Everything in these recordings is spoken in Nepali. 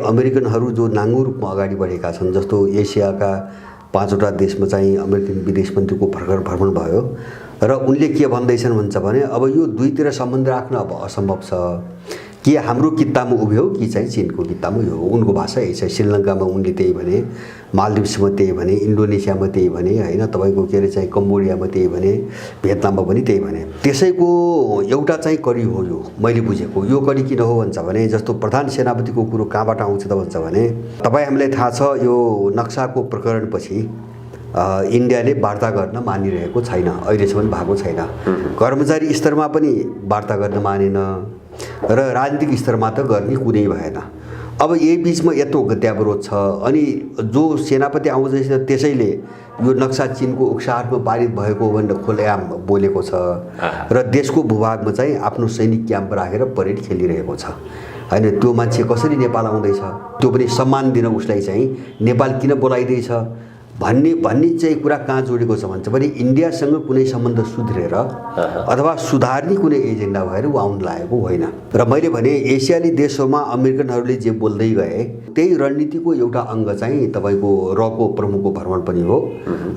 अमेरिकनहरू जो नाङ्गो रूपमा अगाडि बढेका छन्, जस्तो एसियाका 5वटा देशमा चाहिँ अमेरिकन विदेश मन्त्रीको भर्खर भ्रमण भयो र उनले के भन्दैछन् भन्छ भने अब यो दुईतिर सम्बन्ध राख्न अब असम्भव छ कि हाम्रो कित्तामा उभ्यो कि चाहिँ चीनको कित्तामा यो हो। उनको भाषा यही छ। श्रीलङ्कामा उनले त्यही भने, मालदिप्समा त्यही भने, इन्डोनेसियामा त्यही भने, हैन, तपाईको के अरे चाहिँ कम्बोडियामा त्यही भने, भियतनाममा पनि त्यही भने। त्यसैको एउटा चाहिँ कडी हो यो, मैले बुझेको। यो कडी किन हो भन्छ भने जस्तो प्रधान सेनापतिको कुरो कहाँबाट आउँछ त भन्छ भने तपाईँ हामीलाई थाहा छ यो नक्साको प्रकरणपछि इन्डियाले वार्ता गर्न मानिरहेको छैन, अहिलेसम्म भएको छैन। कर्मचारी स्तरमा पनि वार्ता गर्न मानेन र राजनीतिक स्तरमा त गर्ने कुनै भएन। अब यही बिचमा यत्रो गत्यावरोध छ अनि जो सेनापति आउँदैछ त्यसैले यो नक्सा चीनको उक्साहटमा पारित भएको भनेर खुलेआम बोलेको छ र देशको भूभागमा चाहिँ आफ्नो सैनिक क्याम्प राखेर परेड खेलिरहेको छ। हैन, त्यो मान्छे कसरी नेपाल आउँदैछ, त्यो पनि सम्मान दिन उसलाई चाहिँ नेपाल किन बोलाइदैछ भन्ने चाहिँ कुरा कहाँ जोडेको छ भन्छ भने इन्डियासँग कुनै सम्बन्ध सुध्रेर अथवा सुधार्ने कुनै एजेन्डा भएर ऊ आउन लागेको होइन। र मैले भने एसियाली देशहरूमा अमेरिकनहरूले जे बोल्दै गए त्यही रणनीतिको एउटा अङ्ग चाहिँ तपाईँको रको प्रमुखको भ्रमण पनि हो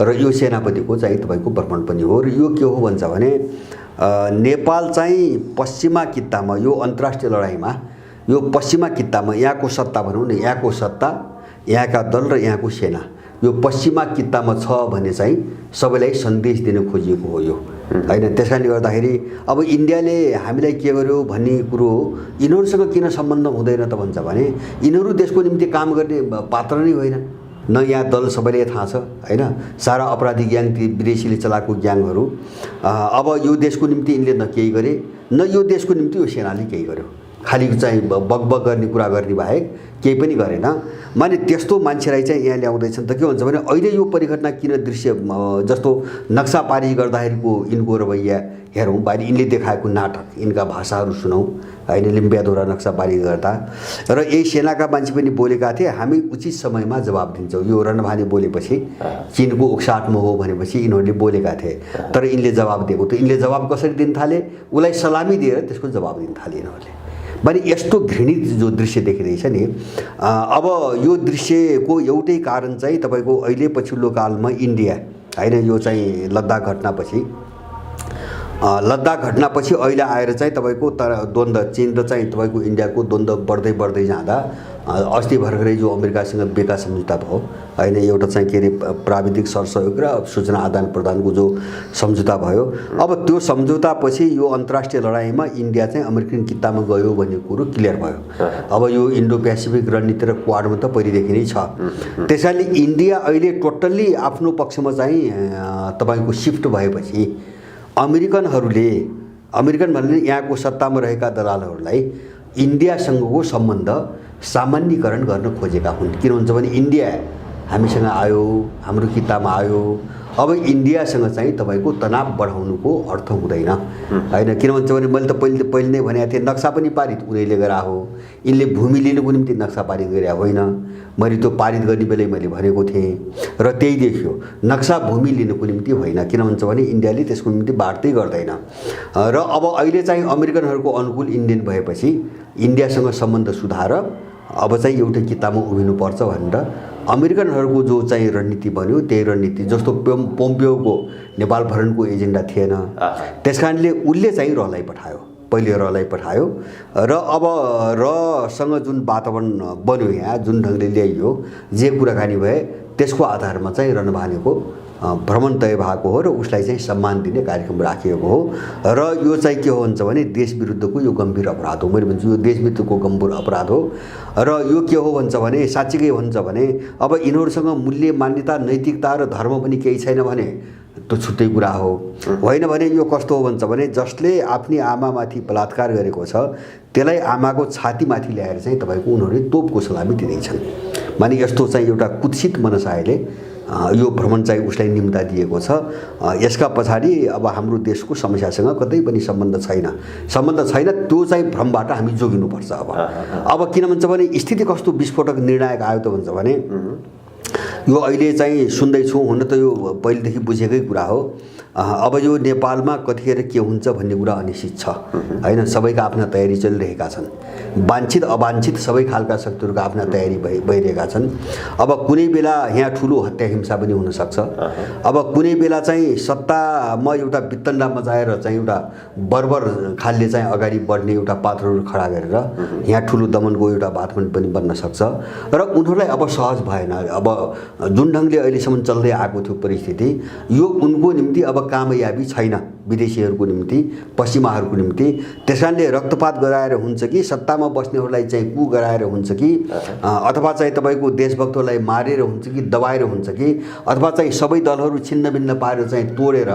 र यो सेनापतिको चाहिँ तपाईँको भ्रमण पनि हो। र यो के हो भन्छ भने नेपाल चाहिँ पश्चिमा कित्तामा यो अन्तर्राष्ट्रिय लडाइँमा यो पश्चिमा कित्तामा यहाँको सत्ता भनौँ न, यहाँको सत्ता, यहाँका दल र यहाँको सेना यो पश्चिमा कित्तामा छ भने चाहिँ सबैलाई सन्देश दिन खोजिएको हो यो, हैन। त्यसकारणले गर्दाखेरि अब इन्डियाले हामीलाई के गर्यो भन्ने कुरो यिनीहरूसँग किन सम्बन्ध हुँदैन त भन्छ भने यिनीहरू देशको निम्ति काम गर्ने पात्र नै होइन। न यहाँ दल सबैलाई थाहा छ, हैन, सारा अपराधी ग्याङ ती विदेशीले चलाएको ग्याङहरू। अब यो देशको निम्ति यिनले न केही गरे न यो देशको निम्ति यो सेनाले केही गर्यो, खालि चाहिँ बगबग गर्ने कुरा गर्ने बाहेक केही पनि गरेन। माने त्यस्तो मान्छेलाई चाहिँ यहाँ ल्याउँदैछन् त के हुन्छ भने अहिले यो परिघटना किन दृश्य जस्तो नक्सा पारित गर्दाखेरिको यिनको रवैया हेरौँ, बाहिर यिनले देखाएको नाटक, यिनका भाषाहरू सुनौँ, होइन, लिम्बियाद्वारा नक्सा पारित गर्दा र यही सेनाका मान्छे पनि बोलेका थिए हामी उचित समयमा जवाब दिन्छौँ। यो रणभाने बोलेपछि चीनको उक्साहटमा हो भनेपछि यिनीहरूले बोलेका थिए तर यिनले जवाब दिएको थियो। यिनले जवाब कसरी दिन थाले, उसलाई सलामी दिएर त्यसको जवाब दिन थाले यिनीहरूले। भने यस्तो घृणित जो दृश्य देखिरहेछ नि, अब यो दृश्यको एउटै कारण चाहिँ तपाईँको अहिले पछिल्लो कालमा इन्डिया, होइन, यो चाहिँ लद्दाख घटनापछि अहिले आएर चाहिँ तपाईँको द्वन्द्व चीन र चाहिँ तपाईँको इन्डियाको द्वन्द्व बढ्दै जाँदा अस्ति भर्खरै जो अमेरिकासँग बेका सम्झौता भयो, होइन, एउटा चाहिँ के अरे प्राविधिक सरसहयोग र सूचना आदान प्रदानको जो सम्झौता भयो, अब त्यो सम्झौतापछि यो अन्तर्राष्ट्रिय लडाइँमा इन्डिया चाहिँ अमेरिकन कित्तामा गयो भन्ने कुरो क्लियर भयो। अब यो इन्डो पेसिफिक रणनीति र क्वाडमा त पहिलेदेखि नै छ। त्यसैले इन्डिया अहिले टोटल्ली आफ्नो पक्षमा चाहिँ तपाईँको सिफ्ट भएपछि अमेरिकन भन्ने यहाँको सत्तामा रहेका दलालहरूलाई इन्डियासँगको सम्बन्ध सामान्यीकरण गर्न खोजेका हुन्। किन हुन्छ भने इन्डिया हामीसँग आयो, हाम्रो कित्तामा आयो, अब इन्डियासँग चाहिँ तपाईँको तनाव बढाउनुको अर्थ हुँदैन, होइन। किन भन्छ भने मैले त पहिले नै भनेको थिएँ नक्सा पनि पारित उनीहरूले गरा हो, यिनले भूमि लिनुको निम्ति नक्सा पारित गरे होइन। मैले त्यो पारित गर्ने बेलै मैले भनेको थिएँ र त्यही देखियो नक्सा भूमि लिनुको निम्ति होइन। किन भन्छ भने इन्डियाले त्यसको निम्ति बार्दै गर्दैन र अब अहिले चाहिँ अमेरिकनहरूको अनुकूल इन्डियन भएपछि इन्डियासँग सम्बन्ध सुधार अब चाहिँ एउटै कित्तामा उभिनुपर्छ भनेर अमेरिकनहरूको जो चाहिँ रणनीति बन्यो त्यही रणनीति जस्तो पोम्पियोको नेपाल भ्रमणको एजेन्डा थिएन, त्यसकारणले उसले चाहिँ रलाई पठायो, पहिले रलाई पठायो र अब रसँग जुन वातावरण बन्यो यहाँ जुन ढङ्गले ल्याइयो जे कुराकानी भए त्यसको आधारमा चाहिँ रणभानेको भ्रमण तय भएको हो र उसलाई चाहिँ सम्मान दिने कार्यक्रम राखिएको हो। र यो चाहिँ के हो भन्छ भने देश विरुद्धको यो गम्भीर अपराध हो। मैले भन्छु यो देश विरुद्धको गम्भीर अपराध हो र यो के हो भन्छ भने साँच्चीकै भन्छ भने अब यिनीहरूसँग मूल्य मान्यता नैतिकता र धर्म पनि केही छैन भने त्यो छुट्टै कुरा हो, होइन भने यो कस्तो हो भन्छ भने जसले आफ्नी आमामाथि बलात्कार गरेको छ त्यसलाई आमाको छातीमाथि ल्याएर चाहिँ तपाईँको उनीहरूले तोपको सलामी दिँदैछन्। माने यस्तो चाहिँ एउटा कुत्सित मनसायले यो भ्रमण चाहिँ उसलाई निम्ता दिएको छ। यसका पछाडि अब हाम्रो देशको समस्यासँग कतै पनि सम्बन्ध छैन, त्यो चाहिँ भ्रमबाट हामी जोगिनुपर्छ। अब किन भन्छ भने स्थिति कस्तो विस्फोटक निर्णायक आयो त भन्छ भने यो अहिले चाहिँ सुन्दैछौँ, हुन त यो पहिलेदेखि बुझेकै कुरा हो। अब यो नेपालमा कतिखेर के हुन्छ भन्ने कुरा अनिश्चित छ हैन। सबैका आफ्ना तयारी चलिरहेका छन्, वाञ्छित अवाञ्छित सबै खालका शक्तिहरूका आफ्ना तयारी भइरहेका छन्। अब कुनै बेला यहाँ ठुलो हत्या हिंसा पनि हुनसक्छ। अब कुनै बेला चाहिँ सत्तामा एउटा वित्तण्डा मचाएर चाहिँ एउटा बर्बर खालले चाहिँ अगाडि बढ्ने एउटा पात्रहरू खडा गरेर यहाँ ठुलो दमनको एउटा वातावरण पनि बन्न सक्छ र उनीहरूलाई अब सहज भएन। अब जुन ढङ्गले अहिलेसम्म चल्दै आएको थियो परिस्थिति, यो उनको निम्ति अब कामयाबी छैन, विदेशीहरूको निम्ति, पश्चिमाहरूको निम्ति। त्यस कारणले रक्तपात गराएर हुन्छ कि सत्तामा बस्नेहरूलाई चाहिँ कु गराएर हुन्छ कि अथवा चाहिँ तपाईँको देशभक्तहरूलाई मारेर हुन्छ कि दबाएर हुन्छ कि अथवा चाहिँ सबै दलहरू छिन्न भिन्न पारेर चाहिँ तोडेर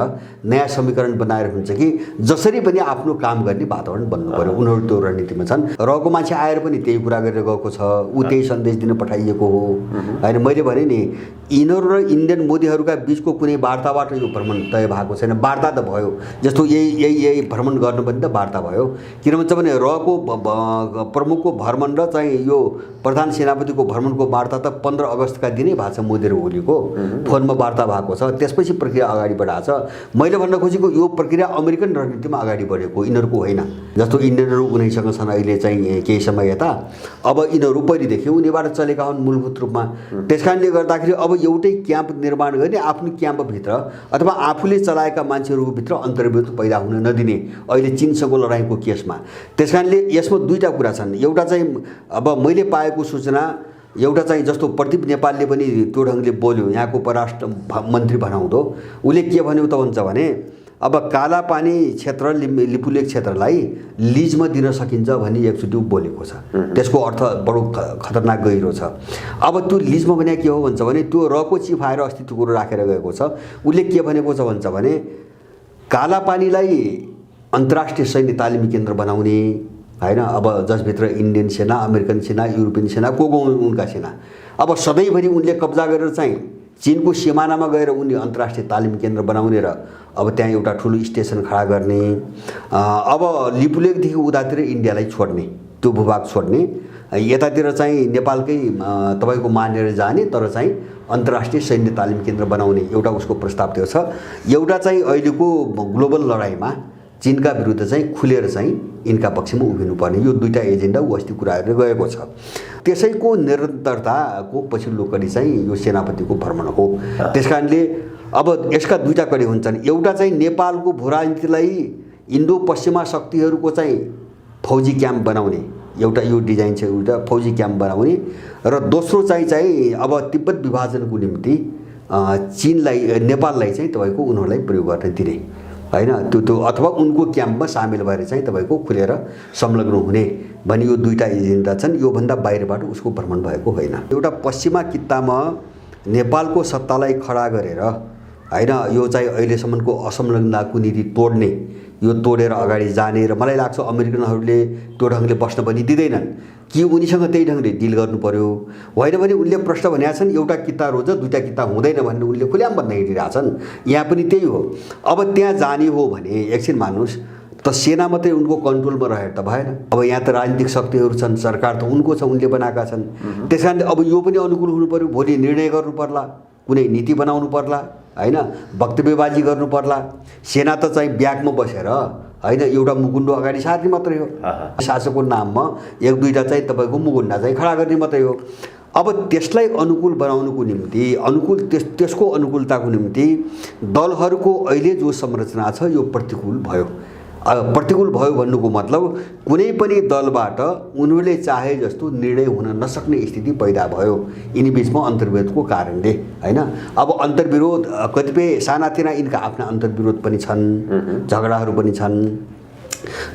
नयाँ समीकरण बनाएर हुन्छ कि जसरी पनि आफ्नो काम गर्ने वातावरण बन्नु पर्यो। उनीहरू त्यो रणनीतिमा छन्। रहेको मान्छे आएर पनि त्यही कुरा गरेर गएको छ, ऊ त्यही सन्देश दिन पठाइएको हो होइन। मैले भने नि यिनीहरू र इन्डियन मोदीहरूका बिचको कुनै वार्ताबाट यो भ्रमण तय भएको छैन। वार्ता त भयो, जस्तो यही भ्रमण गर्नु पनि त वार्ता भयो। किन भन्छ भने रहेको प्रमुखको भ्रमण र चाहिँ यो प्रधान सेनापतिको भ्रमणको वार्ता त 15 अगस्तका दिनै भएको छ। मोदी र ओलीको फोनमा वार्ता भएको छ, त्यसपछि प्रक्रिया अगाडि बढाएको छ। मैले भन्न खोजेको यो प्रक्रिया अमेरिकन रणनीतिमा अगाडि बढेको, यिनीहरूको होइन। जस्तो इन्डियनहरू उनीसँग छन् अहिले चाहिँ केही समय यता, अब यिनीहरू पहिलेदेखि उनीबाट चलेका हुन् मूलभूत रूपमा। त्यस कारणले गर्दाखेरि अब एउटै क्याम्प निर्माण गर्ने, आफ्नो क्याम्पभित्र अथवा आफूले चलाएका मान्छेहरूको भित्र अन्तर्विरोध पैदा हुन नदिने अहिले चीनसँगको लडाइँको केसमा। त्यस कारणले यसमा दुईटा कुरा छन्। एउटा चाहिँ अब मैले पाएको सूचना, एउटा चाहिँ जस्तो प्रदीप नेपालले पनि त्यो ढङ्गले बोल्यो यहाँको परराष्ट्र मन्त्री भनाउँदो, उसले के भन्यो त भन्छ भने अब कालापानी क्षेत्र लिपुलेक क्षेत्रलाई लिजमा दिन सकिन्छ भन्ने एकचोटि बोलेको छ। त्यसको अर्थ बडो खतरनाक गहिरो छ। अब त्यो लिजमा भने के हो भन्छ भने त्यो रको चिफ आएर अस्ति त्यो कुरो राखेर गएको छ। उसले के भनेको छ भन्छ भने कालापानीलाई अन्तर्राष्ट्रिय सैन्य तालिम केन्द्र बनाउने हैन। अब जसभित्र इन्डियन सेना, अमेरिकन सेना, युरोपियन सेना, को उनका सेना, अब सधैँभरि उनले कब्जा गरेर चाहिँ चीनको सिमानामा गएर उनले अन्तर्राष्ट्रिय तालिम केन्द्र बनाउने र अब त्यहाँ एउटा ठुलो स्टेसन खडा गर्ने, अब लिपुलेकदेखि उतातिर इन्डियालाई छोड्ने, त्यो भूभाग छोड्ने, यतातिर चाहिँ नेपालकै तपाईँको मानेर जाने तर चाहिँ अन्तर्राष्ट्रिय सैन्य तालिम केन्द्र बनाउने एउटा उसको प्रस्ताव त्यो छ। एउटा चाहिँ अहिलेको ग्लोबल लडाइँमा चीनका विरुद्ध चाहिँ खुलेर चाहिँ यिनका पक्षमा उभिनुपर्ने, यो दुईटा एजेन्डा ऊ अस्ति कुरा गरेर गएको छ। त्यसैको निरन्तरताको पछिल्लो कडी चाहिँ यो सेनापतिको भ्रमण हो। त्यस कारणले अब यसका दुईटा कडी हुन्छन्। एउटा चाहिँ नेपालको भूराजनीतिलाई इन्डो पश्चिमा शक्तिहरूको चाहिँ फौजी क्याम्प बनाउने, एउटा यो डिजाइन छ, एउटा फौजी क्याम्प बनाउने र दोस्रो चाहिँ अब तिब्बत विभाजनको निम्ति चीनलाई, नेपाललाई चाहिँ तपाईँको उनीहरूलाई प्रयोग गर्न दिने हैन। त्यो अथवा उनको क्याम्पमा सामेल भएर चाहिँ तपाईँको खुलेर संलग्न हुने भन्ने यो दुईटा एजेन्डा छन्। योभन्दा बाहिरबाट उसको भ्रमण भएको होइन। एउटा पश्चिमा कित्तामा नेपालको सत्तालाई खडा गरेर हैन, यो चाहिँ अहिलेसम्मको असंलग्नताको नीति तोड्ने, यो तोडेर अगाडि जाने र मलाई लाग्छ अमेरिकनहरूले त्यो ढङ्गले बस्न पनि दिँदैनन् कि उनीसँग त्यही ढङ्गले डिल गर्नु पर्यो। होइन भने उनले प्रश्न भनेका छन् एउटा किता रोज दुईटा किता हुँदैन भन्ने उनले खुल्याम भन्न हिँडिरहेछन्। यहाँ पनि त्यही हो। अब त्यहाँ जाने हो भने एकछिन मान्नुहोस् त सेना मात्रै उनको कन्ट्रोलमा रहेर त भएन। अब यहाँ त राजनीतिक शक्तिहरू छन्, सरकार त उनको छ, उनले बनाएका छन्। त्यस कारणले अब यो पनि अनुकूल हुनु पर्यो। भोलि निर्णय गर्नु पर्ला, कुनै नीति बनाउनु पर्ला हैन, वक्तव्यबाजी गर्नु पर्ला। सेना त चाहिँ ब्यागमा बसेर हैन एउटा मुकुण्डो अगाडि सार्ने मात्रै हो। शासकको नाममा एक दुईटा चाहिँ तपाईँको मुकुण्डा चाहिँ खडा गर्ने मात्रै हो। अब त्यसलाई अनुकूल बनाउनुको निम्ति, त्यसको अनुकूलताको निम्ति दलहरूको अहिले जो संरचना छ यो प्रतिकूल भयो। प्रतिकूल भयो भन्नुको मतलब कुनै पनि दलबाट उनीहरूले चाहे जस्तो निर्णय हुन नसक्ने स्थिति पैदा भयो यिनी बीचमा अन्तर्विरोधको कारणले हैन। अब अन्तर्विरोध कतिपय सानातिना यिनका आफ्ना अन्तर्विरोध पनि छन्, झगडाहरू पनि छन्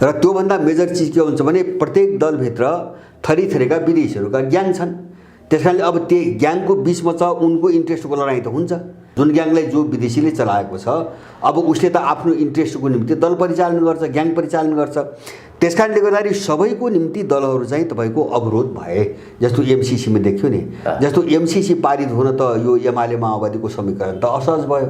र त्योभन्दा मेजर चिज के हुन्छ भने प्रत्येक दलभित्र थरीथरीका विदेशीहरूका ग्याङ छन्। त्यसकारणले अब त्यो ग्याङको बिचमा छ उनको इन्ट्रेस्टको लडाइँ त हुन्छ। जुन ग्याङलाई जो विदेशीले चलाएको छ अब उसले त आफ्नो इन्ट्रेस्टको निम्ति दल परिचालन गर्छ, ग्याङ परिचालन गर्छ। त्यसकारणले गर्दाखेरि सबैको निम्ति दलहरू चाहिँ तपाईँको अवरोध भए। जस्तो एमसीसीमा देख्यो नि, जस्तो एमसीसी पारित हुन त यो एमाले माओवादीको समीकरण त असहज भयो,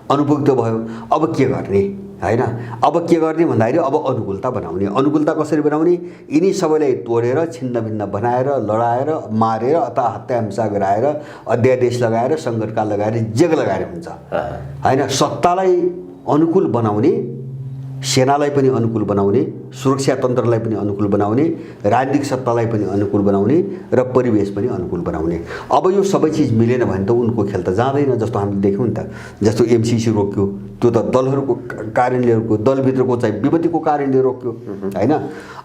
अनुपयुक्त भयो। अब के गर्ने हैन, अब के गर्ने भन्दाखेरि अब अनुकूलता बनाउने। अनुकूलता कसरी बनाउने? यिनी सबैलाई तोडेर छिन्नभिन्न बनाएर, लडाएर, मारेर अथवा हत्या हिंसा गराएर, अध्यादेश लगाएर, सङ्कटकाल लगाएर, जेग लगाएर हुन्छ हैन। सत्तालाई अनुकूल बनाउने, सेनालाई पनि अनुकूल बनाउने, सुरक्षा तन्त्रलाई पनि अनुकूल बनाउने, राजनीतिक सत्तालाई पनि अनुकूल बनाउने र परिवेश पनि अनुकूल बनाउने। अब यो सबै चिज मिलेन भने त उनको खेल त जाँदैन। जस्तो हामीले देख्यौँ नि त, जस्तो एमसीसी रोक्यो, त्यो त दलहरूको कारणले, दलभित्रको चाहिँ विमतिको कारणले रोक्यो हैन।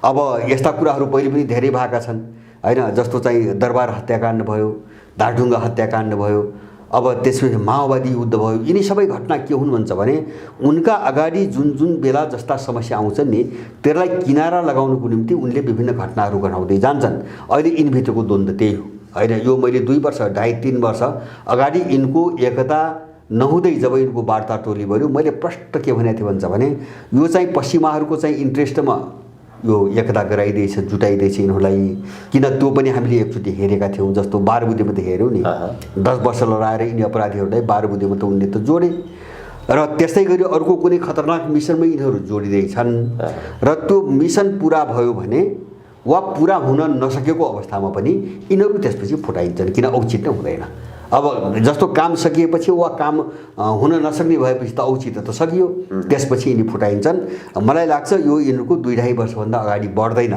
अब यस्ता कुराहरू पहिले पनि धेरै भएका छन् हैन। जस्तो चाहिँ दरबार हत्याकाण्ड भयो, दार्ढुङ्गा हत्याकाण्ड भयो, अब त्यसपछि माओवादी युद्ध भयो। यिनी सबै घटना के हुन् भन्छ भने उनका अगाडि जुन जुन बेला जस्ता समस्या आउँछन् नि त्यसलाई किनारा लगाउनको निम्ति उनले विभिन्न घटनाहरू घटाउँदै जान्छन्। अहिले यिनीभित्रको द्वन्द्व त्यही हो हैन। यो मैले 2 वर्ष 2.5-3 वर्ष अगाडि यिनको एकता नहुँदै जब यिनको वार्ता टोली बन्यो, मैले प्रष्ट के भनेको थिएँ भन्छ भने यो चाहिँ पश्चिमाहरूको चाहिँ इन्ट्रेस्टमा यो एकता गराइदिएछ, जुटाइदिएछ यिनीहरूलाई। किन त्यो पनि हामीले एकचोटि हेरेका थियौँ। जस्तो बारबुदेमा त हेऱ्यौँ नि, 10 वर्ष लडाएर यिनी अपराधीहरूलाई बारबुदेमा त उनले त जोडे। र त्यस्तै गरी अर्को कुनै खतरनाक मिसनमा यिनीहरू जोडिँदैछन् र त्यो मिसन पुरा भयो भने वा पुरा हुन नसकेको अवस्थामा पनि यिनीहरू त्यसपछि फुटाइन्छन्, किन औचित्य हुँदैन। अब जस्तो काम सकिएपछि वा काम हुन नसक्ने भएपछि त औचित्य त सकियो, त्यसपछि यिनी फुटाइन्छन्। मलाई लाग्छ यो यिनीहरूको 2-2.5 वर्षभन्दा अगाडि बढ्दैन,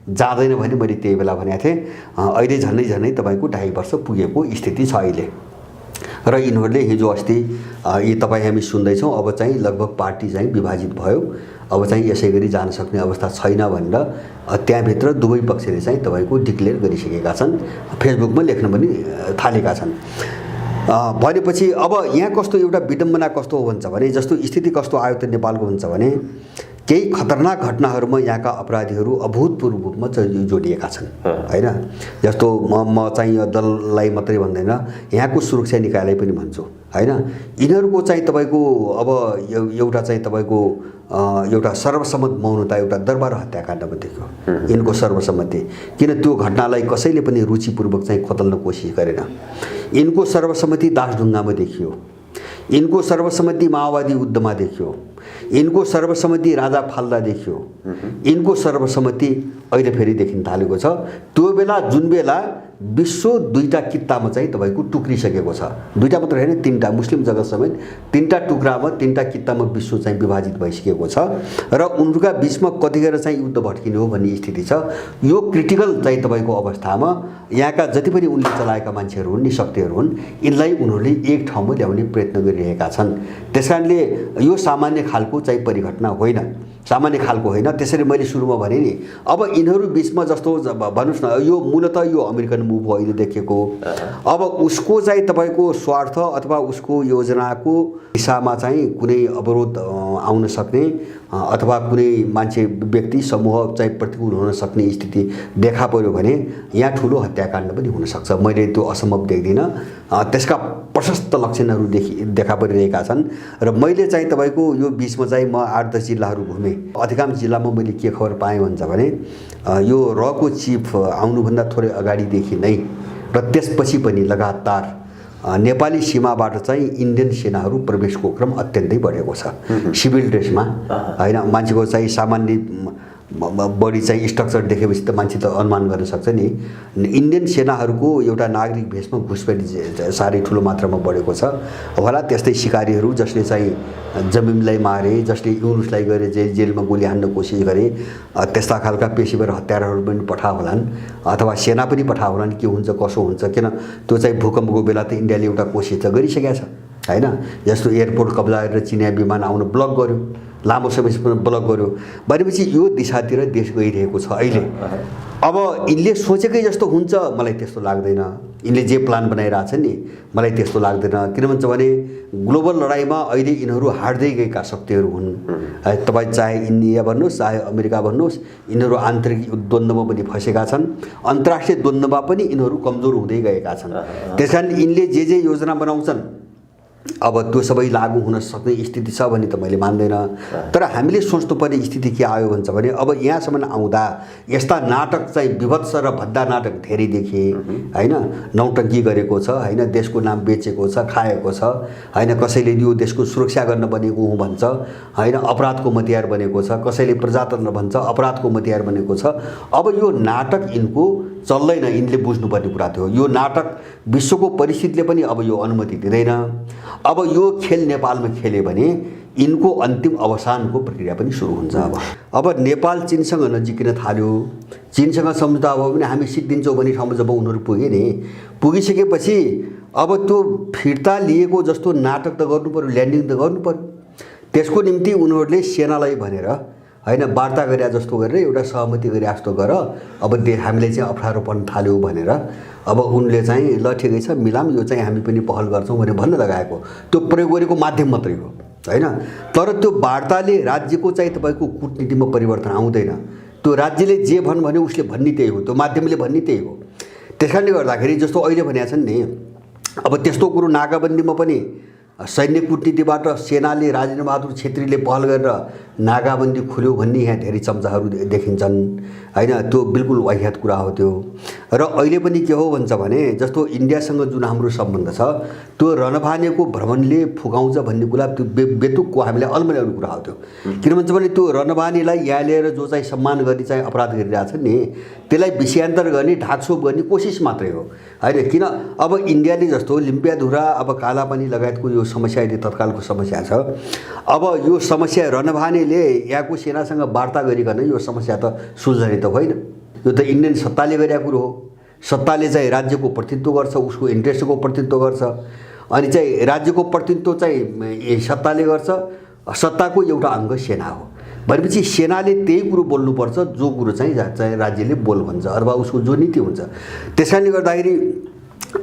जाँदैन भने मैले त्यही बेला भनेको थिएँ। अहिले झन्डै झन्डै तपाईँको 2.5 वर्ष पुगेको स्थिति छ अहिले। र यिनीहरूले हिजो अस्ति यी तपाईँ हामी सुन्दैछौँ अब चाहिँ लगभग पार्टी चाहिँ विभाजित भयो, अब चाहिँ यसै गरी जान सक्ने अवस्था छैन भनेर त्यहाँभित्र दुवै पक्षले चाहिँ तपाईँको डिक्लेयर गरिसकेका छन्, फेसबुकमा लेख्न पनि थालेका छन्। भनेपछि अब यहाँ कस्तो एउटा विडम्बना कस्तो हो भन्छ भने, जस्तो स्थिति कस्तो आयो त नेपालको भन्छ भने केही खतरनाक घटनाहरूमा यहाँका अपराधीहरू अभूतपूर्व रूपमा जोडिएका छन् हैन। जस्तो म चाहिँ यो दललाई मात्रै भन्दैन, यहाँको सुरक्षा निकायलाई पनि भन्छु हैन। यिनीहरूको चाहिँ तपाईँको अब एउटा चाहिँ तपाईँको एउटा सर्वसम्मत मौनता एउटा दरबार हत्याकाण्डमा देखियो यिनको सर्वसम्मति। किन त्यो घटनालाई कसैले पनि रुचिपूर्वक चाहिँ खोतल्न कोसिस गरेन। यिनको सर्वसम्मति दासढुङ्गामा देखियो, यिनको सर्वसम्मति माओवादी युद्धमा देखियो, यिनको सर्वसम्मति राजा फाल्दा देखियो, यिनको सर्वसम्मति अहिले फेरि देखिन थालेको छ। त्यो बेला जुन बेला विश्व 2टा कित्तामा चाहिँ तपाईँको टुक्रिसकेको छ, 2टा मात्र होइन 3टा, मुस्लिम जगत समेत 3टा टुक्रामा 3टा कित्तामा विश्व चाहिँ विभाजित भइसकेको छ र उनका बिचमा कतिखेर चाहिँ युद्ध भड्किने हो भन्ने स्थिति छ। यो क्रिटिकल चाहिँ तपाईँको अवस्थामा यहाँका जति पनि उनले चलाएका मान्छेहरू हुन्, निशक्तिहरू हुन्, यिनलाई उनीहरूले एक ठाउँमा ल्याउने प्रयत्न गरिरहेका छन्। त्यसकारणले यो सामान्य खालको चाहिँ परिघटना होइन, सामान्य खालको होइन। त्यसरी मैले सुरुमा भने नि, अब यिनीहरू बिचमा जस्तो भन्नुहोस् न, यो मूलतः यो अमेरिकन मुभ हो अहिले देखेको। अब उसको चाहिँ तपाईँको स्वार्थ अथवा उसको योजनाको दिशामा चाहिँ कुनै अवरोध आउन सक्ने अथवा कुनै मान्छे व्यक्ति समूह चाहिँ प्रतिकूल हुन सक्ने स्थिति देखा पर्यो भने यहाँ ठुलो हत्याकाण्ड पनि हुनसक्छ। मैले त्यो असम्भव देख्दिनँ। त्यसका प्रशस्त लक्षणहरू देखा परिरहेका छन् र मैले चाहिँ तपाईँको यो बिचमा चाहिँ म 8-10 जिल्लाहरू घुमेँ। अधिकांश जिल्लामा मैले के खबर पाएँ भन्छ भने यो रको चिफ आउनुभन्दा थोरै अगाडिदेखि नै र त्यसपछि पनि लगातार नेपाली सीमाबाट चाहिँ इन्डियन सेनाहरू प्रवेशको क्रम अत्यन्तै बढेको छ, सिभिल ड्रेसमा हैन। मान्छेको चाहिँ सामान्य बडी चाहिँ स्ट्रक्चर देखेपछि त मान्छे त अनुमान गर्न सक्छ नि। इन्डियन सेनाहरूको एउटा नागरिक भेषमा घुसपैठी साह्रै ठुलो मात्रामा बढेको छ होला। त्यस्तै सिकारीहरू जसले चाहिँ जमिनलाई मारे, जसले युनुसलाई गरे जेलमा गोली हान्न कोसिस गरे, त्यस्ता खालका पेशीवर हत्याराहरू पनि पठाए होलान् अथवा सेना पनि पठाए होलान्। के हुन्छ कसो हुन्छ, किन त्यो चाहिँ भूकम्पको बेला त इन्डियाले एउटा कोसिस त गरिसकेको छ हैन। जस्तो एयरपोर्ट कब्जा गरेर चिनिया विमान आउन ब्लक गर्यो, लामो समयसम्म ब्लक गर्यो भनेपछि यो दिशातिर देश गइरहेको छ अहिले। अब यिनले सोचेकै जस्तो हुन्छ मलाई त्यस्तो लाग्दैन। यिनले जे प्लान बनाइरहेछन् नि मलाई त्यस्तो लाग्दैन। किन भन्छ भने ग्लोबल लडाइँमा अहिले यिनीहरू हार्दै गएका शक्तिहरू हुन्। तपाईँ चाहे इन्डिया भन्नुहोस् चाहे अमेरिका भन्नुहोस्, यिनीहरू आन्तरिक द्वन्द्वमा पनि फँसेका छन्, अन्तर्राष्ट्रिय द्वन्द्वमा पनि यिनीहरू कमजोर हुँदै गएका छन्। त्यसकारण यिनले जे योजना बनाउँछन् अब त्यो सबै लागू हुन सक्ने स्थिति छ भने त मैले मान्दैन। तर हामीले सोच्नुपर्ने स्थिति के आयो भन्छ भने अब यहाँसम्म आउँदा यस्ता नाटक चाहिँ विभत्स र भद्दा नाटक धेरै देखे हैन। नौटङ्की गरेको छ हैन, देशको नाम बेचेको छ, खाएको छ हैन, कसैले यो देशको सुरक्षा गर्न बनेको हुँ भन्छ हैन, अपराधको मतियार बनेको छ, कसैले प्रजातन्त्र भन्छ अपराधको मतियार बनेको छ। अब यो नाटक यिनको चल्दैन, यिनले बुझ्नुपर्ने कुरा थियो। यो नाटक विश्वको परिस्थितिले पनि अब यो अनुमति दिँदैन। अब यो खेल नेपालमा खेल्यो भने यिनको अन्तिम अवसानको प्रक्रिया पनि सुरु हुन्छ। अब नेपाल चीनसँग नजिकिन थाल्यो, चीनसँग सम्झौता भयो भने हामी सिद्धिन्छौँ भन्ने ठाउँमा जब उनीहरू पुगे नि, पुगिसकेपछि अब त्यो फिर्ता लिएको जस्तो नाटक त गर्नु पर्यो, ल्यान्डिङ त गर्नु पर्यो। त्यसको निम्ति उनीहरूले सेनालाई भनेर हैन वार्ता गरे जस्तो गरेर एउटा सहमति गरे जस्तो गर, अब हामीले चाहिँ अप्ठ्यारोपन थाल्यो भनेर अब उनले चाहिँ ल ठिकै छ मिलाम, यो चाहिँ हामी पनि पहल गर्छौँ भनेर भन्न लगाएको त्यो प्रयोग गरेको माध्यम मात्रै हो हैन। तर त्यो वार्ताले राज्यको चाहिँ तपाईँको कूटनीतिमा परिवर्तन आउँदैन। त्यो राज्यले जे भन्यो उसले भन्ने त्यही हो, त्यो माध्यमले भन्ने त्यही हो। त्यसकारणले गर्दाखेरि जस्तो अहिले भनेका छन् नि, अब त्यस्तो कुरो नाकाबन्दीमा पनि सैन्य कूटनीतिबाट सेनाले राजेन्द्र बहादुर छेत्रीले पहल गरेर नाकाबन्दी खुल्यो भन्ने यहाँ धेरै चम्चाहरू देखिन्छन् हैन। त्यो बिल्कुल वाहियात कुरा हो त्यो। र अहिले पनि के हो भन्छ भने जस्तो इन्डियासँग जुन हाम्रो सम्बन्ध छ त्यो रणभानेको भ्रमणले फुकाउँछ भन्ने कुरा त्यो बेतुकको हामीले अल्मल्याउने कुरा हो त्यो। किन भन्छ भने त्यो रणभानेलाई यहाँ ल्याएर जो चाहिँ सम्मान गर्ने चाहिँ अपराध गरिरहेछन् नि, त्यसलाई विषयान्तर गर्ने ढाकछोप गर्ने कोसिस मात्रै हो हैन। किन अब इन्डियाले जस्तो लिम्पियाधुरा अब कालापानी लगायतको यो समस्या अहिले तत्कालको समस्या छ। अब यो समस्या रणभानेले यहाँको सेनासँग वार्ता गरिकन यो समस्या त सुल्झने त होइन, यो त इन्डियन सत्ताले गरेको कुरो हो। सत्ताले चाहिँ राज्यको प्रतिनिधित्व गर्छ, उसको इन्ट्रेस्टको प्रतिनिधित्व गर्छ, अनि चाहिँ राज्यको प्रतिनिधित्व चाहिँ सत्ताले गर्छ, सत्ताको एउटा अङ्ग सेना हो भनेपछि सेनाले त्यही कुरो बोल्नुपर्छ जो कुरो चाहिँ राज्यले बोल भन्छ अथवा उसको जो नीति हुन्छ। त्यसकारणले गर्दाखेरि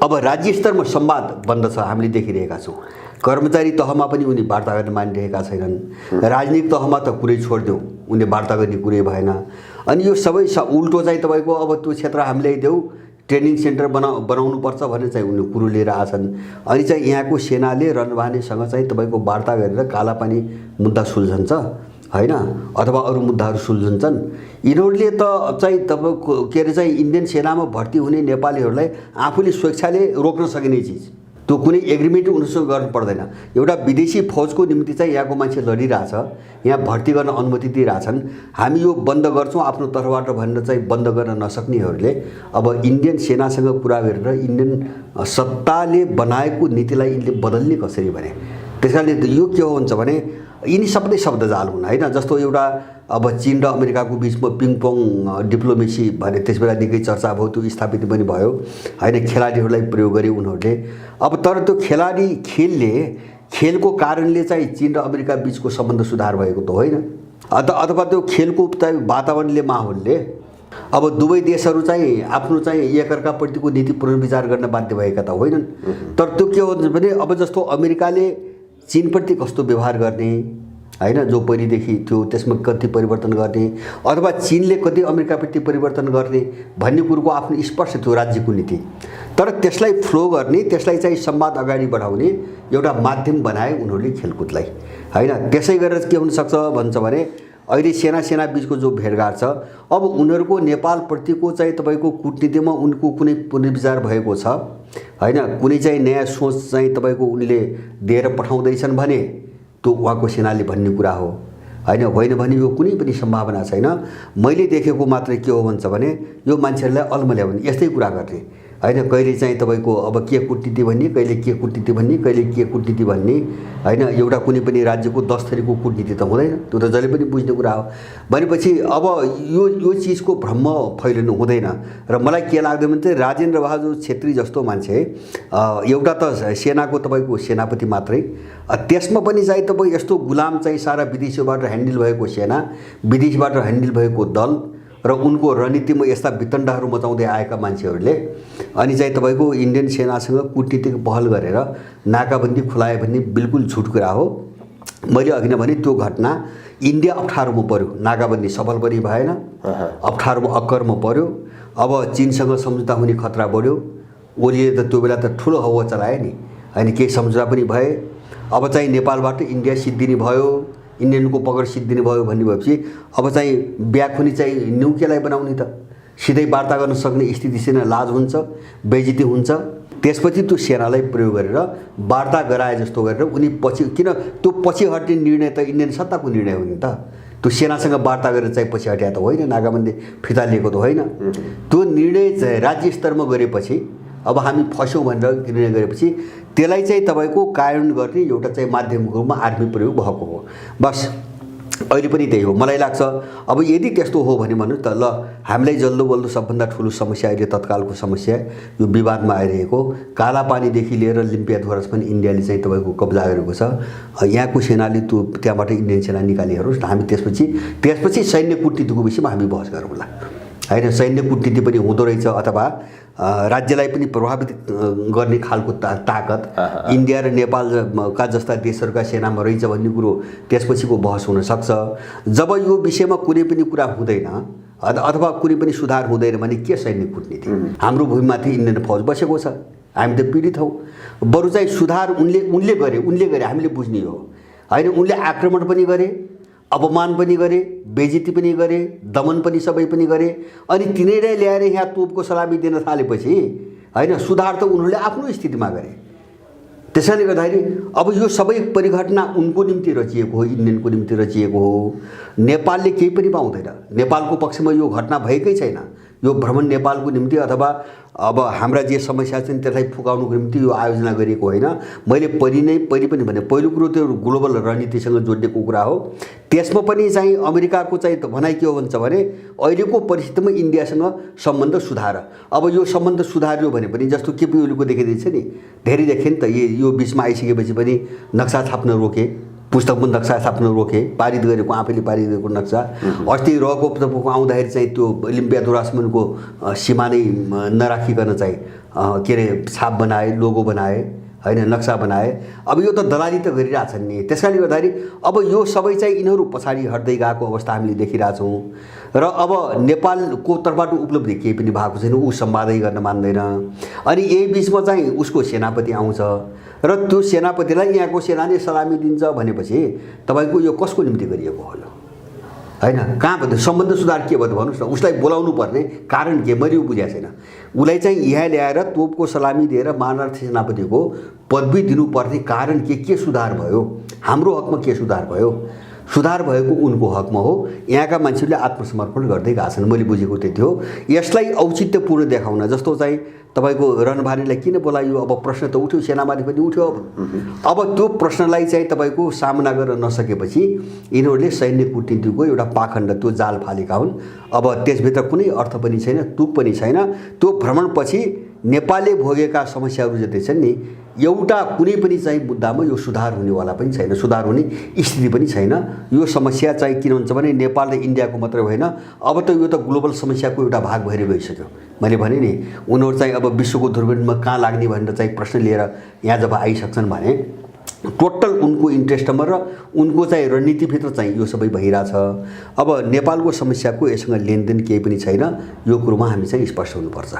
अब राज्य स्तरमा संवाद बन्द छ, हामीले देखिरहेका छौँ। कर्मचारी तहमा पनि उनी वार्ता गर्न मानिरहेका छैनन्, राजनीतिक तहमा त कुरै छोडिदेऊ, उनले वार्ता गर्ने कुरै भएन। अनि यो सबै उल्टो चाहिँ तपाईँको अब त्यो क्षेत्र हामीले देऊ ट्रेनिङ सेन्टर बनाउनुपर्छ भनेर चाहिँ उनीहरू कुरो लिएर आछन्। अनि चाहिँ यहाँको सेनाले रणभानेसँग चाहिँ तपाईँको वार्ता गरेर कालापानी मुद्दा सुल्झन्छ हैन, अथवा अरू मुद्दाहरू सुल्झन्छन्। यिनीहरूले त चाहिँ तपाईँको के अरे चाहिँ इन्डियन सेनामा भर्ती हुने नेपालीहरूलाई आफूले स्वेच्छाले रोक्न सकिने चिज, त्यो कुनै एग्रिमेन्ट उनीसँग गर्नु पर्दैन। एउटा विदेशी फौजको निम्ति चाहिँ यहाँको मान्छे लडिरहेछ, यहाँ भर्ती गर्न अनुमति दिइरहेछन्, हामी यो बन्द गर्छौँ आफ्नो तर्फबाट भनेर चाहिँ बन्द गर्न नसक्नेहरूले अब इन्डियन सेनासँग कुरा गरेर इन्डियन सत्ताले बनाएको नीतिलाई यिनले बदल्ने कसरी भने। त्यसकारणले यो के हो हुन्छ भने यिनी सबै शब्द जाल हुन् हैन। जस्तो एउटा अब चीन र अमेरिकाको बिचमा पिङपोङ डिप्लोमेसी भने त्यस बेला निकै चर्चा भयो, त्यो स्थापित पनि भयो हैन। खेलाडीहरूलाई प्रयोग गरे उनीहरूले। अब तर त्यो खेलको कारणले चाहिँ चीन र अमेरिका बिचको सम्बन्ध सुधार भएको त होइन, अथवा त्यो खेलको वातावरणले माहौलले अब दुवै देशहरू चाहिँ आफ्नो चाहिँ एकअर्काप्रतिको नीति पुनर्विचार गर्न बाध्य भएका त होइनन्। तर त्यो के हो भने अब जस्तो अमेरिकाले चीनप्रति कस्तो व्यवहार गर्ने हैन, जो पहिलेदेखि थियो त्यसमा कति परिवर्तन गर्ने, अथवा चीनले कति अमेरिकाप्रति परिवर्तन गर्ने भन्ने कुरोको आफ्नो स्पष्ट थियो राज्यको नीति। तर त्यसलाई फ्लो गर्ने, त्यसलाई चाहिँ संवाद अगाडि बढाउने एउटा माध्यम बनाए उनीहरूले खेलकुदलाई हैन। त्यसै गरेर के हुनसक्छ भन्छ भने अहिले सेना बिचको जो भेटघाट छ, अब उनीहरूको नेपालप्रतिको चाहिँ तपाईँको कूटनीतिमा उनको कुनै पुनर्विचार भएको छ हैन, कुनै चाहिँ नयाँ सोच चाहिँ तपाईँको उनले दिएर पठाउँदैछन् भने त्यो उहाँको सेनाले भन्ने कुरा हो हैन। होइन भने यो कुनै पनि सम्भावना छैन। मैले देखेको मात्रै के हो भन्छ भने यो मान्छेहरूलाई अल्मल्याउने यस्तै कुरा गर्ने हैन। कहिले चाहिँ तपाईँको अब के कूटनीति भन्ने, कहिले के कूटनीति भन्ने, कहिले के कूटनीति भन्ने हैन। एउटा कुनै पनि राज्यको 10 थरीको कूटनीति त हुँदैन, त्यो त जसले पनि बुझ्ने कुरा हो। भनेपछि अब यो चिजको भ्रम फैलिनु हुँदैन। र मलाई के लाग्दैन भने चाहिँ राजेन्द्र बहादुर छेत्री जस्तो मान्छे एउटा त सेनाको तपाईँको सेनापति मात्रै, त्यसमा पनि चाहिँ तपाईँ यस्तो गुलाम चाहिँ सारा विदेशीबाट ह्यान्डल भएको सेना, विदेशबाट ह्यान्डल भएको दल र उनको रणनीतिमा यस्ता वितण्डाहरू मचाउँदै आएका मान्छेहरूले अनि चाहिँ तपाईँको इन्डियन सेनासँग कूटनीतिक पहल गरेर नाकाबन्दी खुलायो भन्ने बिल्कुल झुट कुरा हो। मैले अघि नै भने त्यो घटना इन्डिया अप्ठ्यारोमा पर्यो, नाकाबन्दी सफल पनि भएन, अप्ठ्यारोमा अक्करमा पर्यो। अब चीनसँग सम्झौता हुने खतरा बढ्यो। ओलीले त त्यो बेला त ठुलो हवा चलाए नि होइन, केही सम्झौता पनि भए। अब चाहिँ नेपालबाट इन्डिया सिद्धिने भयो, इन्डियनको पकड सिद्धिने भयो भन्ने भएपछि अब चाहिँ ब्याखुनी चाहिँ न्युकेलाई बनाउने त सिधै वार्ता गर्न सक्ने स्थिति छैन, लाज हुन्छ, बेइज्जती हुन्छ। त्यसपछि त्यो सेनालाई प्रयोग गरेर वार्ता गराए जस्तो गरेर उनी पछि, किन त्यो पछि हट्ने निर्णय त इन्डियन सत्ताको निर्णय हो नि त, त्यो सेनासँग वार्ता गरेर चाहिँ पछि हट्या त होइन, नाकाबन्दी फिर्ता लिएको त होइन। त्यो निर्णय चाहिँ राज्य स्तरमा गरेपछि अब हामी फस्यौँ भनेर निर्णय गरेपछि त्यसलाई चाहिँ तपाईँको कार्यान्वयन गर्ने एउटा चाहिँ माध्यमको रूपमा आर्मी प्रयोग भएको हो। बस अहिले पनि त्यही हो। मलाई लाग्छ अब यदि त्यस्तो हो भने भन्नु त ल, हामीलाई जल्दो बल्दो सबभन्दा ठुलो समस्या अहिले तत्कालको समस्या यो विवादमा आइरहेको कालापानीदेखि लिएर लिम्पियाधुरा पनि इन्डियाले चाहिँ तपाईँको कब्जा गरेको छ। यहाँको सेनाले त्यो त्यहाँबाट इन्डियन सेना निकालिहेरोस्, हामी त्यसपछि सैन्य कूटनीतिको विषयमा हामी बहस गरौँला होइन। सैन्य कूटनीति पनि हुँदो रहेछ अथवा राज्यलाई पनि प्रभावित गर्ने खालको ताकत इन्डिया र नेपालका जस्ता देशहरूका सेनामा रहेछ भन्ने कुरो त्यसपछिको बहस हुनसक्छ। जब यो विषयमा कुनै पनि कुरा हुँदैन अथवा कुनै पनि सुधार हुँदैन भने के सैन्य कूटनीति? हाम्रो भूमिमाथि इन्डियन फौज बसेको छ, हामी त पीडित हौँ। बरु चाहिँ सुधार उनले गरे हामीले बुझ्ने हो होइन। उनले आक्रमण पनि गरे, अपमान पनि गरे, बेइज्जती पनि गरे, दमन पनि सबै पनि गरे, अनि तिनीहरूलाई ल्याएर यहाँ तोपको सलामी दिन थालेपछि होइन सुधार त उनीहरूले आफ्नो स्थितिमा गरे। त्यसैले गर्दाखेरि अब यो सबै परिघटना उनको निम्ति रचिएको हो, इन्डियनको निम्ति रचिएको हो। नेपालले केही पनि पाउँदैन। नेपालको पक्षमा यो घटना भएकै छैन। यो भ्रमण नेपालको निम्ति अथवा अब हाम्रा जे समस्या छन् त्यसलाई फुकाउनुको निम्ति यो आयोजना गरिएको होइन। मैले पहिले पनि भने पहिलो कुरो त्यो ग्लोबल रणनीतिसँग जोडिएको कुरा हो। त्यसमा पनि चाहिँ अमेरिकाको चाहिँ भनाइ के हो भन्छ भने अहिलेको परिस्थितिमा इन्डियासँग सम्बन्ध सुधार। अब यो सम्बन्ध सुधार्यो भने पनि जस्तो केपी ओलीको देखिँदैछ नि, धेरै देखे नि त यो बिचमा आइसकेपछि पनि नक्सा छाप्न रोके, पुस्तकमा नक्सा छाप्न रोके, पारित गरेको आफैले पारित गरेको नक्सा। अस्ति रको आउँदाखेरि चाहिँ त्यो लिम्पियाधुरासम्मको सीमा नै नराखिकन चाहिँ के अरे छाप बनाए, लोगो बनाए होइन, नक्सा बनाए। अब यो त दलाली त गरिरहेछन् नि। त्यसकारणले गर्दाखेरि अब यो सबै चाहिँ यिनीहरू पछाडि हट्दै गएको अवस्था हामीले देखिरहेछौँ। र अब नेपालको तर्फबाट उपलब्धि केही पनि भएको छैन, ऊ सम्वादै गर्न मान्दैन। अनि यही बिचमा चाहिँ उसको सेनापति आउँछ र त्यो सेनापतिलाई यहाँको सेनाले सलामी दिन्छ भनेपछि तपाईँको यो कसको निम्ति गरिएको होला होइन? कहाँ भन्दा सम्बन्ध सुधार के भन्नु भन्नुहोस् न। उसलाई बोलाउनु पर्ने कारण के मैले बुझेको छैन। उसलाई चाहिँ यहाँ ल्याएर तोपको सलामी दिएर मानरथी सेनापतिको पदवी दिनुपर्ने कारण के सुधार भयो? हाम्रो हकमा के सुधार भयो? सुधार भएको उनको हकमा हो। यहाँका मान्छेहरूले आत्मसमर्पण गर्दै गएका छन्, मैले बुझेको त्यति हो। यसलाई औचित्यपूर्ण देखाउन जस्तो चाहिँ तपाईँको रणभारीलाई किन बोलायो? अब प्रश्न त उठ्यो, सेनामाथि पनि उठ्यो। अब त्यो प्रश्नलाई चाहिँ तपाईँको सामना गर्न नसकेपछि यिनीहरूले सैन्य कूटनीतिको एउटा पाखण्ड त्यो जाल फालेका हुन्। अब त्यसभित्र कुनै अर्थ पनि छैन, तुक पनि छैन। त्यो भ्रमणपछि नेपालले भोगेका समस्याहरू जति छन् नि, एउटा कुनै पनि चाहिँ मुद्दामा यो सुधार हुनेवाला पनि छैन, सुधार हुने स्थिति पनि छैन। यो समस्या चाहिँ किन हुन्छ भने नेपाल र इन्डियाको मात्रै होइन, अब त यो त ग्लोबल समस्याको एउटा भाग भएर गइसक्यो। मैले भने नि उनीहरू चाहिँ अब विश्वको दुर्गन्धमा कहाँ लाग्ने भनेर चाहिँ प्रश्न लिएर यहाँ जब आइसक्छन् भने टोटल उनको इन्ट्रेस्टमा र उनको चाहिँ रणनीतिभित्र चाहिँ यो सबै भइरहेछ। अब नेपालको समस्याको यससँग लेनदेन केही पनि छैन। यो कुरोमा हामी चाहिँ स्पष्ट हुनुपर्छ।